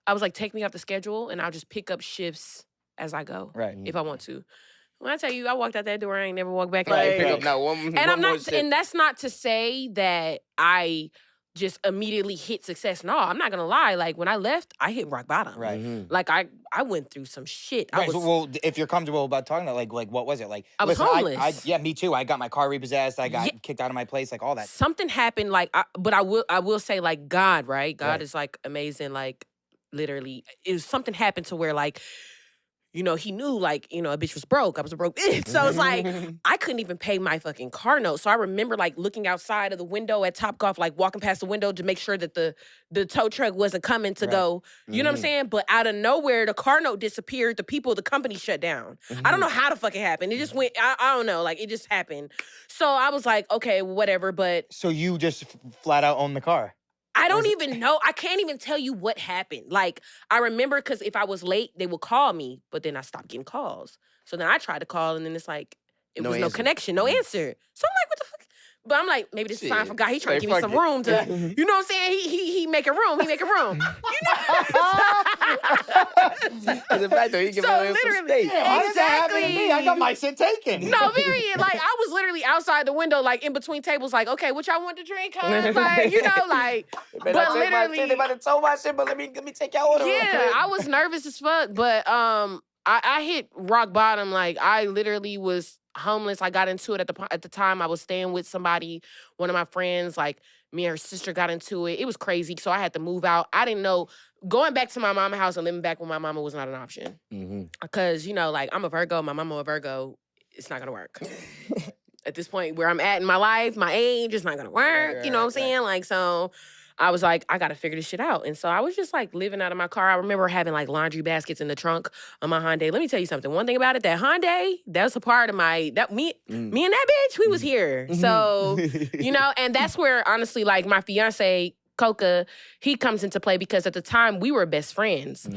I was like, take me off the schedule, and I'll just pick up shifts as I go, Right. if I want to. When I tell you, I walked out that door, I ain't never walked back. Right, pick Like, up now one and one I'm more not, shift. and that's not to say that I just immediately hit success. No, I'm not gonna lie. Like when I left, I hit rock bottom. Right. Mhm. Like I went through some shit. Right. I was, So, well, if you're comfortable about talking about like what was it like? I was Listen, homeless. yeah, me too. I got my car repossessed. I got Yeah. kicked out of my place. Like all that. Something happened. Like, but I will say, like, God, right? God Right. is like amazing. Like, literally, something happened to where like, you know, he knew like, you know, a bitch was broke. I was a broke bitch. So it's like, I couldn't even pay my fucking car note. So I remember like looking outside of the window at Topgolf, like walking past the window to make sure that the tow truck wasn't coming to Right. go, you know what I'm Mhm. saying? But out of nowhere, the car note disappeared. The company shut down. I don't know how the fuck it happened. It just went, I don't know, like it just happened. So I was like, okay, whatever. But So you just flat out own the car. I don't even know. I can't even tell you what happened. Like, I remember because if I was late, they would call me, but then I stopped getting calls. So then I tried to call, and then it's like, it No was no answer. connection, no answer. So I'm like, what the fuck? But I'm like, maybe this is a sign Shit. from God. He trying to Like, give me fuck some it. room to, you know what I'm saying? He making room. He making room. It's the fact that he So giving away some literally- steak. Yeah. How does that happen to me? I got Exactly. my shit taken. No, period. Like, I was literally outside the window, like, in between tables, like, okay, what y'all want to drink, huh? Like, you know, like, They but better take my shit. literally- They about to tow my shit, but let me take your order. real yeah, quick. I was nervous as fuck, but I hit rock bottom. Like I literally was homeless. I got into it at the time. I was staying with somebody, one of my friends. Like me and her sister got into it. It was crazy. So I had to move out. I didn't know going back to my mama's house and living back with my mama was not an option Mhm. because you know, like I'm a Virgo, my mama a Virgo. It's not gonna work. At this point where I'm at in my life, my age, it's not gonna work. You know what I'm saying? Like so. I was like, I gotta figure this shit out. And so I was just like living out of my car. I remember having like laundry baskets in the trunk of my Hyundai. Let me tell you something. One thing about it, that Hyundai, that was a part of me and that bitch, we was here. So, you know, and that's where honestly, like my fiance, Coca, he comes into play because at the time we were best friends.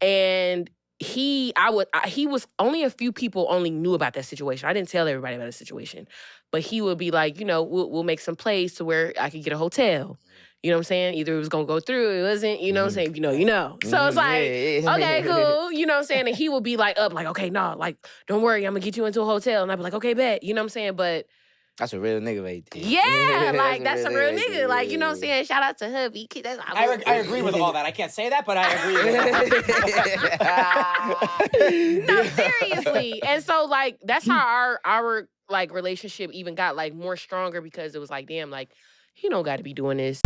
And he was only a few people only knew about that situation. I didn't tell everybody about the situation. But he would be like, you know, we'll make some plays to where I could get a hotel. You know what I'm saying? Either it was gonna go through, it wasn't, you know what I'm saying? You know. So it's like, okay, cool. You know what I'm saying? And he would be like up, like, okay, nah, like, don't worry, I'm gonna get you into a hotel. And I'd be like, okay, bet. You know what I'm saying? But That's a real nigga right there. yeah, like that's a real right nigga. there. Like, you know what I'm saying? Shout out to hubby. That's I agree with all that. I can't say that, but I agree with it. No, seriously. And so like that's how our like relationship even got like more stronger because it was like, damn, like he don't gotta be doing this.